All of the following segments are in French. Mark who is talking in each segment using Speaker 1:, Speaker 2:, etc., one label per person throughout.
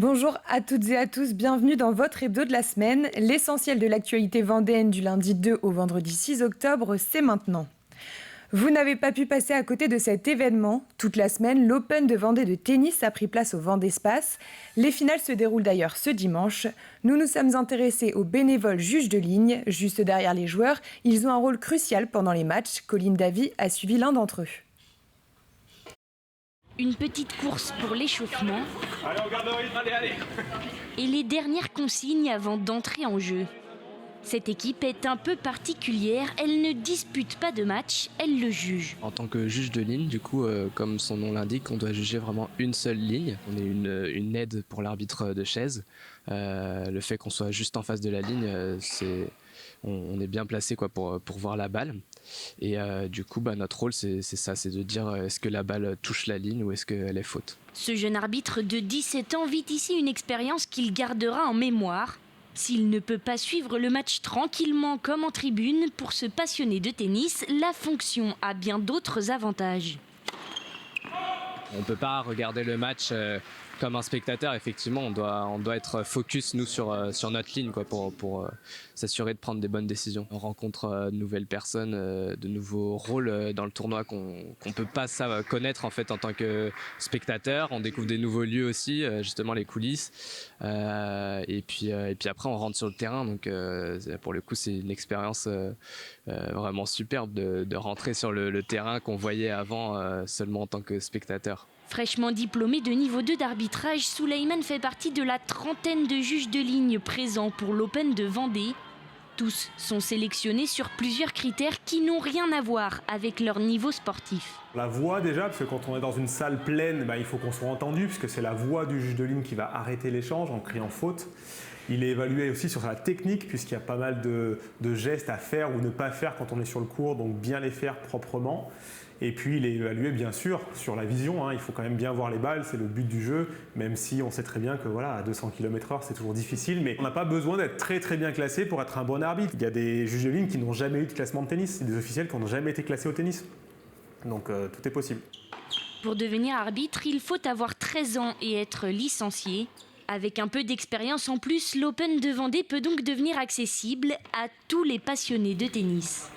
Speaker 1: Bonjour à toutes et à tous, bienvenue dans votre hebdo de la semaine. L'essentiel de l'actualité vendéenne du lundi 2 au vendredi 6 octobre, c'est maintenant. Vous n'avez pas pu passer à côté de cet événement. Toute la semaine, l'Open de Vendée de tennis a pris place au Vendespace. Les finales se déroulent d'ailleurs ce dimanche. Nous nous sommes intéressés aux bénévoles juges de ligne. Juste derrière les joueurs, ils ont un rôle crucial pendant les matchs. Colline Davy a suivi l'un d'entre eux.
Speaker 2: Une petite course pour l'échauffement.
Speaker 3: Allez, on garde le rythme, allez.
Speaker 2: Et les dernières consignes avant d'entrer en jeu. Cette équipe est un peu particulière, elle ne dispute pas de match, elle le juge.
Speaker 4: En tant que juge de ligne, du coup, comme son nom l'indique, on doit juger vraiment une seule ligne. On est une aide pour l'arbitre de chaise. Le fait qu'on soit juste en face de la ligne, on est bien placé pour voir la balle. Et du coup, notre rôle, c'est ça, c'est de dire est-ce que la balle touche la ligne ou est-ce qu'elle est faute.
Speaker 2: Ce jeune arbitre de 17 ans vit ici une expérience qu'il gardera en mémoire. S'il ne peut pas suivre le match tranquillement comme en tribune, pour ce passionné de tennis, la fonction a bien d'autres avantages.
Speaker 4: On ne peut pas regarder le match comme un spectateur, effectivement, on doit être focus, nous, sur notre ligne pour s'assurer de prendre des bonnes décisions. On rencontre de nouvelles personnes, de nouveaux rôles dans le tournoi qu'on ne peut pas connaître en fait en tant que spectateur. On découvre des nouveaux lieux aussi, justement les coulisses. Et puis après, on rentre sur le terrain. Donc pour le coup, c'est une expérience vraiment superbe de rentrer sur le terrain qu'on voyait avant seulement en tant que spectateur.
Speaker 2: Fraîchement diplômé de niveau 2 d'arbitrage, Souleymane fait partie de la trentaine de juges de ligne présents pour l'Open de Vendée. Tous sont sélectionnés sur plusieurs critères qui n'ont rien à voir avec leur niveau sportif.
Speaker 3: La voix déjà, parce que quand on est dans une salle pleine, il faut qu'on soit entendu, puisque c'est la voix du juge de ligne qui va arrêter l'échange en criant faute. Il est évalué aussi sur la technique, puisqu'il y a pas mal de gestes à faire ou ne pas faire quand on est sur le court, donc bien les faire proprement. Et puis il est évalué bien sûr sur la vision, il faut quand même bien voir les balles, c'est le but du jeu, même si on sait très bien que à 200 km/h c'est toujours difficile, mais on n'a pas besoin d'être très très bien classé pour être un bon arbitre. Il y a des juges de ligne qui n'ont jamais eu de classement de tennis, des officiels qui n'ont jamais été classés au tennis. Donc tout est possible.
Speaker 2: Pour devenir arbitre, il faut avoir 13 ans et être licencié. Avec un peu d'expérience en plus, l'Open de Vendée peut donc devenir accessible à tous les passionnés de tennis.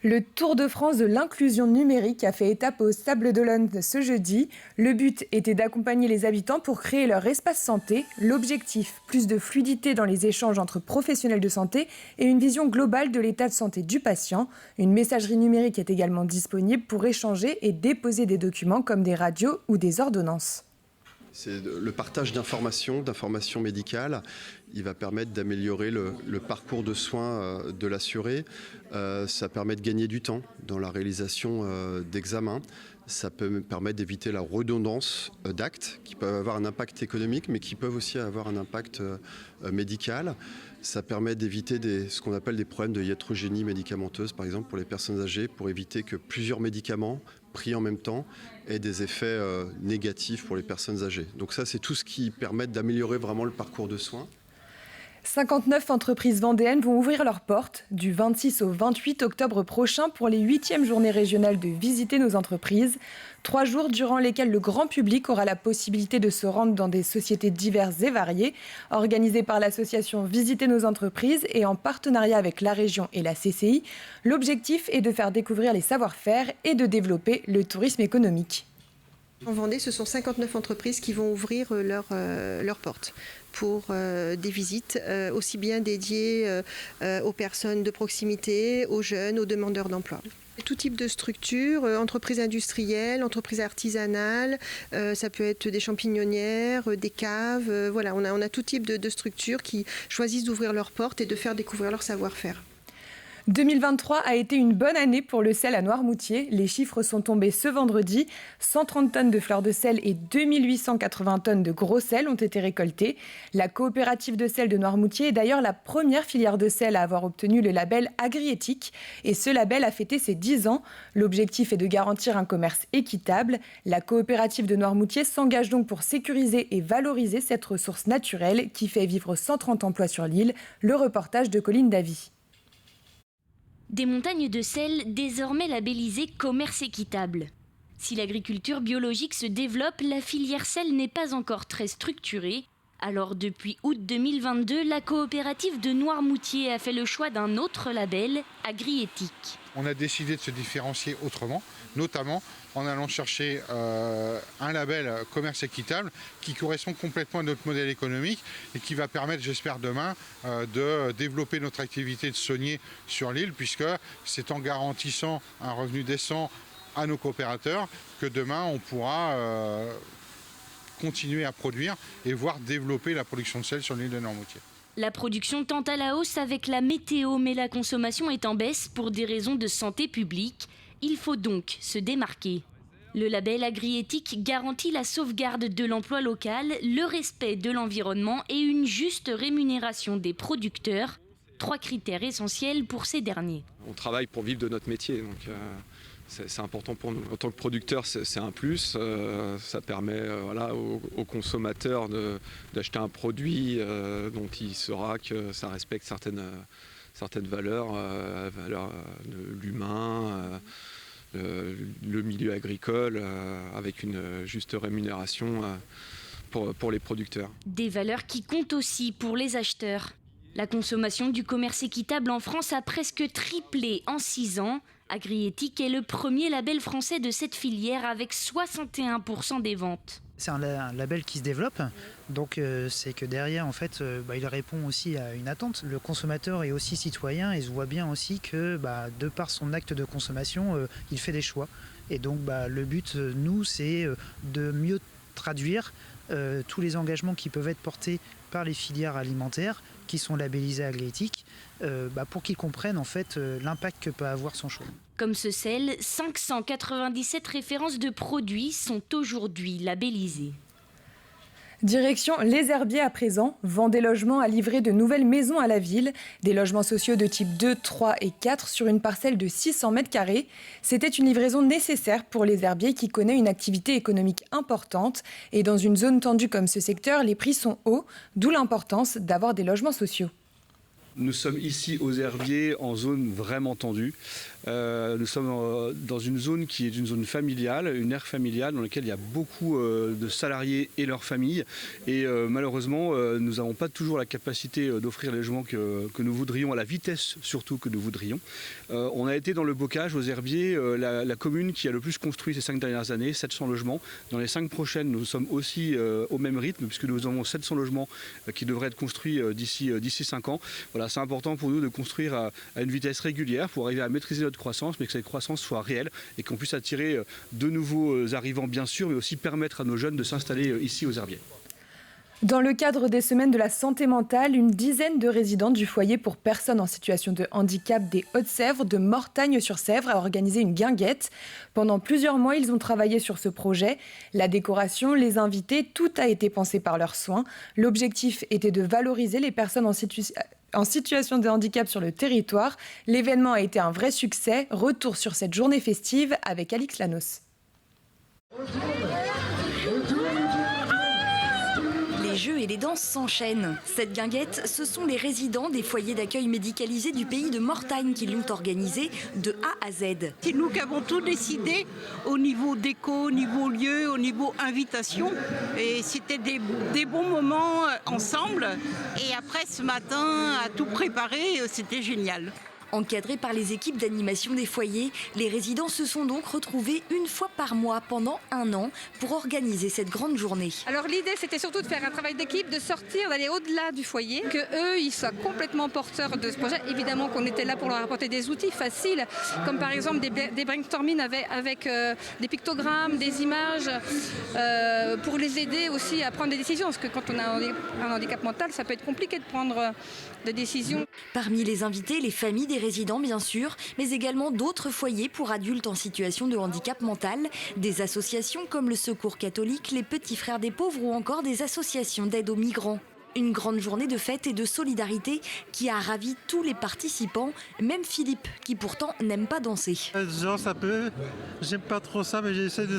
Speaker 1: Le Tour de France de l'inclusion numérique a fait étape au Sables d'Olonne ce jeudi. Le but était d'accompagner les habitants pour créer leur espace santé. L'objectif, plus de fluidité dans les échanges entre professionnels de santé et une vision globale de l'état de santé du patient. Une messagerie numérique est également disponible pour échanger et déposer des documents comme des radios ou des ordonnances.
Speaker 5: C'est le partage d'informations médicales. Il va permettre d'améliorer le parcours de soins de l'assuré. Ça permet de gagner du temps dans la réalisation d'examens. Ça peut permettre d'éviter la redondance d'actes qui peuvent avoir un impact économique, mais qui peuvent aussi avoir un impact médical. Ça permet d'éviter ce qu'on appelle des problèmes de iatrogénie médicamenteuse, par exemple pour les personnes âgées, pour éviter que plusieurs médicaments pris en même temps aient des effets négatifs pour les personnes âgées. Donc ça, c'est tout ce qui permet d'améliorer vraiment le parcours de soins.
Speaker 1: 59 entreprises vendéennes vont ouvrir leurs portes du 26 au 28 octobre prochain pour les 8e journées régionales de Visiter nos entreprises. 3 jours durant lesquels le grand public aura la possibilité de se rendre dans des sociétés diverses et variées, organisées par l'association Visiter nos entreprises et en partenariat avec la région et la CCI. L'objectif est de faire découvrir les savoir-faire et de développer le tourisme économique.
Speaker 6: En Vendée, ce sont 59 entreprises qui vont ouvrir leurs portes pour des visites aussi bien dédiées aux personnes de proximité, aux jeunes, aux demandeurs d'emploi. Tout type de structure, entreprises industrielles, entreprises artisanales, ça peut être des champignonnières, des caves, on a tout type de structures qui choisissent d'ouvrir leurs portes et de faire découvrir leur savoir-faire.
Speaker 1: 2023 a été une bonne année pour le sel à Noirmoutier. Les chiffres sont tombés ce vendredi. 130 tonnes de fleurs de sel et 2880 tonnes de gros sel ont été récoltées. La coopérative de sel de Noirmoutier est d'ailleurs la première filière de sel à avoir obtenu le label Agriéthique. Et ce label a fêté ses 10 ans. L'objectif est de garantir un commerce équitable. La coopérative de Noirmoutier s'engage donc pour sécuriser et valoriser cette ressource naturelle qui fait vivre 130 emplois sur l'île. Le reportage de Colline Davy.
Speaker 2: Des montagnes de sel désormais labellisées commerce équitable. Si l'agriculture biologique se développe, la filière sel n'est pas encore très structurée. Alors depuis août 2022, la coopérative de Noirmoutier a fait le choix d'un autre label, Agriéthique.
Speaker 7: On a décidé de se différencier autrement, notamment en allant chercher un label commerce équitable qui correspond complètement à notre modèle économique et qui va permettre, j'espère demain, de développer notre activité de saunier sur l'île, puisque c'est en garantissant un revenu décent à nos coopérateurs que demain on pourra continuer à produire et voire développer la production de sel sur l'île de Noirmoutier.
Speaker 2: La production tend à la hausse avec la météo, mais la consommation est en baisse pour des raisons de santé publique. Il faut donc se démarquer. Le label Agriéthique garantit la sauvegarde de l'emploi local, le respect de l'environnement et une juste rémunération des producteurs. 3 critères essentiels pour ces derniers.
Speaker 8: On travaille pour vivre de notre métier, donc c'est important pour nous. En tant que producteur, c'est un plus. Ça permet aux consommateurs d'acheter un produit dont il saura que ça respecte certaines valeurs, de l'humain, le milieu agricole, avec une juste rémunération pour les producteurs.
Speaker 2: Des valeurs qui comptent aussi pour les acheteurs. La consommation du commerce équitable en France a presque triplé en 6 ans. Agriéthique est le premier label français de cette filière avec 61% des ventes.
Speaker 9: C'est un label qui se développe, donc c'est que derrière en fait, il répond aussi à une attente. Le consommateur est aussi citoyen et se voit bien aussi que de par son acte de consommation, il fait des choix. Et donc le but, nous, c'est de mieux traduire tous les engagements qui peuvent être portés par les filières alimentaires qui sont labellisées Agriéthique pour qu'ils comprennent en fait l'impact que peut avoir son choix.
Speaker 2: Comme ce sel, 597 références de produits sont aujourd'hui labellisées.
Speaker 1: Direction Les Herbiers à présent. Vendée Logement a livré de nouvelles maisons à la ville. Des logements sociaux de type 2, 3 et 4 sur une parcelle de 600 m². C'était une livraison nécessaire pour Les Herbiers qui connaît une activité économique importante. Et dans une zone tendue comme ce secteur, les prix sont hauts, d'où l'importance d'avoir des logements sociaux.
Speaker 10: Nous sommes ici aux Herbiers en zone vraiment tendue. Nous sommes dans une zone qui est une zone familiale, une aire familiale dans laquelle il y a beaucoup de salariés et leurs familles. Et malheureusement, nous n'avons pas toujours la capacité d'offrir les logements que nous voudrions, à la vitesse surtout que nous voudrions. On a été dans le bocage aux Herbiers, la commune qui a le plus construit ces 5 dernières années, 700 logements. Dans les 5 prochaines, nous sommes aussi au même rythme puisque nous avons 700 logements qui devraient être construits d'ici 5 ans. Voilà, c'est important pour nous de construire à une vitesse régulière pour arriver à maîtriser notre croissance, mais que cette croissance soit réelle et qu'on puisse attirer de nouveaux arrivants bien sûr, mais aussi permettre à nos jeunes de s'installer ici aux Herbiers.
Speaker 1: Dans le cadre des semaines de la santé mentale, une dizaine de résidents du foyer pour personnes en situation de handicap des Hauts-de-Sèvres de Mortagne-sur-Sèvre a organisé une guinguette. Pendant plusieurs mois, ils ont travaillé sur ce projet. La décoration, les invités, tout a été pensé par leurs soins. L'objectif était de valoriser les personnes en situation de handicap sur le territoire. L'événement a été un vrai succès. Retour sur cette journée festive avec Alix Lanos.
Speaker 11: Les jeux et les danses s'enchaînent. Cette guinguette, ce sont les résidents des foyers d'accueil médicalisés du pays de Mortagne qui l'ont organisée de A à Z.
Speaker 12: C'est nous qui avons tout décidé au niveau déco, au niveau lieu, au niveau invitation. Et c'était des bons moments ensemble. Et après, ce matin, à tout préparer, c'était génial.
Speaker 11: Encadrés par les équipes d'animation des foyers, les résidents se sont donc retrouvés une fois par mois pendant 1 an pour organiser cette grande journée.
Speaker 13: Alors l'idée c'était surtout de faire un travail d'équipe, de sortir, d'aller au-delà du foyer, que eux ils soient complètement porteurs de ce projet. Évidemment qu'on était là pour leur apporter des outils faciles, comme par exemple des brainstorming avec des pictogrammes, des images, pour les aider aussi à prendre des décisions. Parce que quand on a un handicap mental, ça peut être compliqué de prendre des décisions.
Speaker 11: Parmi les invités, les familles des résidents bien sûr, mais également d'autres foyers pour adultes en situation de handicap mental, des associations comme le Secours catholique, les Petits Frères des pauvres ou encore des associations d'aide aux migrants. Une grande journée de fête et de solidarité qui a ravi tous les participants, même Philippe, qui pourtant n'aime pas danser.
Speaker 14: Genre ça peut, j'aime pas trop ça, mais j'essaie de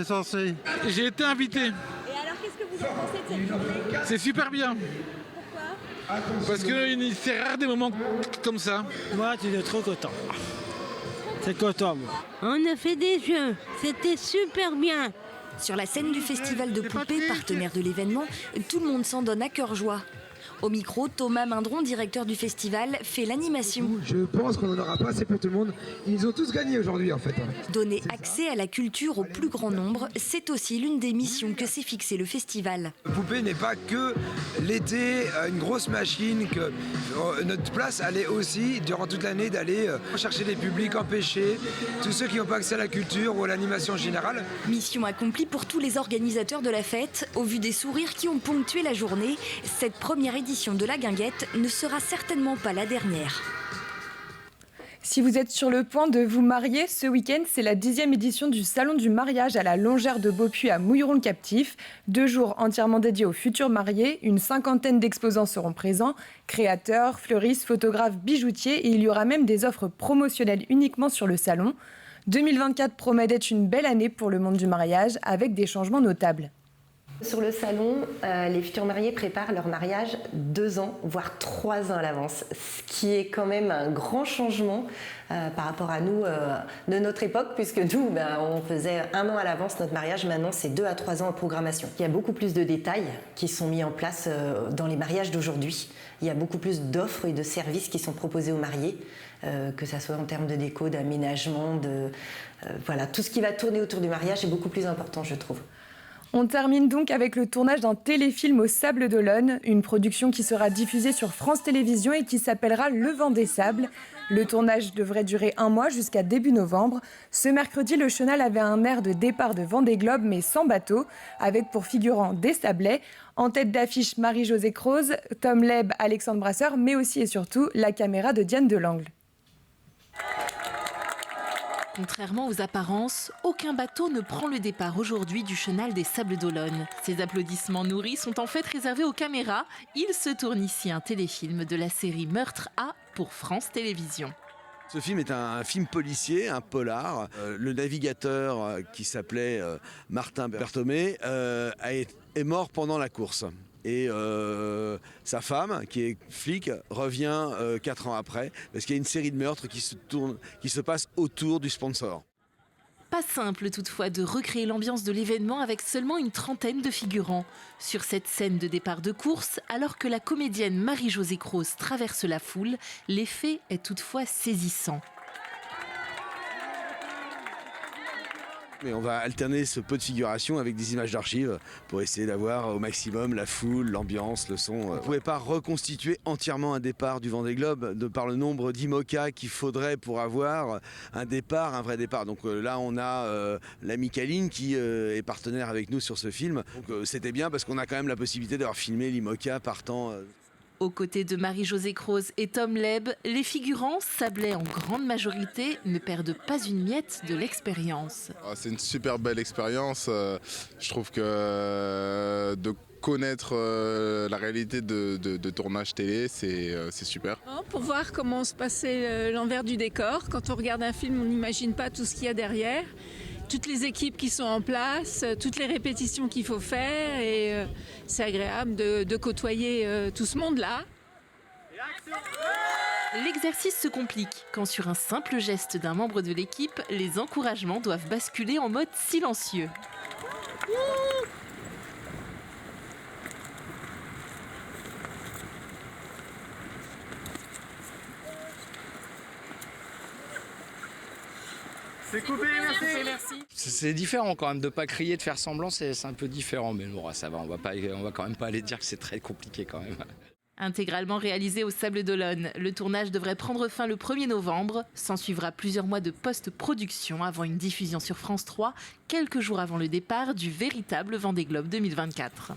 Speaker 14: danser.
Speaker 15: J'ai été invité.
Speaker 11: Et alors qu'est-ce que vous en pensez de cette journée ?
Speaker 15: C'est super bien. Parce que c'est rare des moments comme ça.
Speaker 14: Moi, tu es trop content. Très content. Moi.
Speaker 15: On a fait des jeux, c'était super bien.
Speaker 11: Sur la scène du festival de poupées, partenaire de l'événement, tout le monde s'en donne à cœur joie. Au micro, Thomas Mindron, directeur du festival, fait l'animation.
Speaker 16: Je pense qu'on n'en aura pas assez pour tout le monde. Ils ont tous gagné aujourd'hui en fait.
Speaker 11: Donner accès à la culture au plus grand nombre, c'est aussi l'une des missions que s'est fixé le festival.
Speaker 16: Poupée n'est pas que l'été, une grosse machine. Que notre place, elle est aussi, durant toute l'année, d'aller chercher des publics empêchés, tous ceux qui n'ont pas accès à la culture ou à l'animation générale.
Speaker 11: Mission accomplie pour tous les organisateurs de la fête. Au vu des sourires qui ont ponctué la journée, cette première édition de la Guinguette ne sera certainement pas la dernière.
Speaker 1: Si vous êtes sur le point de vous marier, ce week-end, c'est la 10e édition du Salon du mariage à la Longère de Beaupuy à Mouilleron-le-Captif. 2 jours entièrement dédiés aux futurs mariés. Une 50aine d'exposants seront présents. Créateurs, fleuristes, photographes, bijoutiers. Et il y aura même des offres promotionnelles uniquement sur le salon. 2024 promet d'être une belle année pour le monde du mariage avec des changements notables.
Speaker 17: Sur le salon, les futurs mariés préparent leur mariage 2 ans, voire 3 ans à l'avance, ce qui est quand même un grand changement par rapport à nous de notre époque, puisque nous, on faisait 1 an à l'avance notre mariage, maintenant c'est 2 à 3 ans en programmation. Il y a beaucoup plus de détails qui sont mis en place dans les mariages d'aujourd'hui. Il y a beaucoup plus d'offres et de services qui sont proposés aux mariés, que ce soit en termes de déco, d'aménagement, voilà, tout ce qui va tourner autour du mariage est beaucoup plus important, je trouve.
Speaker 1: On termine donc avec le tournage d'un téléfilm au Sables d'Olonne, une production qui sera diffusée sur France Télévisions et qui s'appellera Le Vent des Sables. Le tournage devrait durer 1 mois jusqu'à début novembre. Ce mercredi, le chenal avait un air de départ de Vendée Globe, mais sans bateau, avec pour figurants des Sablais. En tête d'affiche, Marie-Josée Croze, Tom Leb, Alexandre Brasseur, mais aussi et surtout la caméra de Diane Delangle.
Speaker 18: Contrairement aux apparences, aucun bateau ne prend le départ aujourd'hui du chenal des Sables d'Olonne. Ces applaudissements nourris sont en fait réservés aux caméras. Il se tourne ici un téléfilm de la série Meurtre A pour France Télévisions.
Speaker 19: Ce film est un film policier, un polar. Le navigateur qui s'appelait Martin Berthomé est mort pendant la course. Et sa femme, qui est flic, revient 4 ans après, parce qu'il y a une série de meurtres qui se passent autour du sponsor.
Speaker 18: Pas simple toutefois de recréer l'ambiance de l'événement avec seulement une 30aine de figurants. Sur cette scène de départ de course, alors que la comédienne Marie-Josée Croze traverse la foule, l'effet est toutefois saisissant.
Speaker 19: Mais on va alterner ce peu de figuration avec des images d'archives pour essayer d'avoir au maximum la foule, l'ambiance, le son. On ne pouvait pas reconstituer entièrement un départ du Vendée Globe de par le nombre d'IMOCA qu'il faudrait pour avoir un départ, un vrai départ. Donc là, on a l'ami Kaline qui est partenaire avec nous sur ce film. Donc c'était bien parce qu'on a quand même la possibilité d'avoir filmé l'IMOCA partant.
Speaker 18: Aux côtés de Marie-Josée Croze et Tom Leb, les figurants, sablais en grande majorité, ne perdent pas une miette de l'expérience.
Speaker 20: C'est une super belle expérience. Je trouve que de connaître la réalité de tournage télé, c'est super.
Speaker 21: Pour voir comment se passait l'envers du décor. Quand on regarde un film, on n'imagine pas tout ce qu'il y a derrière. Toutes les équipes qui sont en place, toutes les répétitions qu'il faut faire et c'est agréable de côtoyer tout ce monde-là.
Speaker 18: L'exercice se complique quand sur un simple geste d'un membre de l'équipe, les encouragements doivent basculer en mode silencieux.
Speaker 22: C'est coupé, merci. C'est différent quand même de pas crier, de faire semblant, c'est un peu différent, mais bon, ça va, on va quand même pas aller dire que c'est très compliqué quand même.
Speaker 18: Intégralement réalisé au Sables d'Olonne, le tournage devrait prendre fin le 1er novembre. S'en suivra plusieurs mois de post-production avant une diffusion sur France 3, quelques jours avant le départ du véritable Vendée Globe 2024.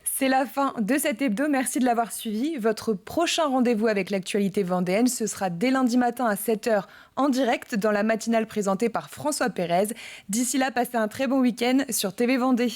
Speaker 1: C'est la fin de cet hebdo, merci de l'avoir suivi. Votre prochain rendez-vous avec l'actualité vendéenne, ce sera dès lundi matin à 7h en direct dans la matinale présentée par François Pérez. D'ici là, passez un très bon week-end sur TV Vendée.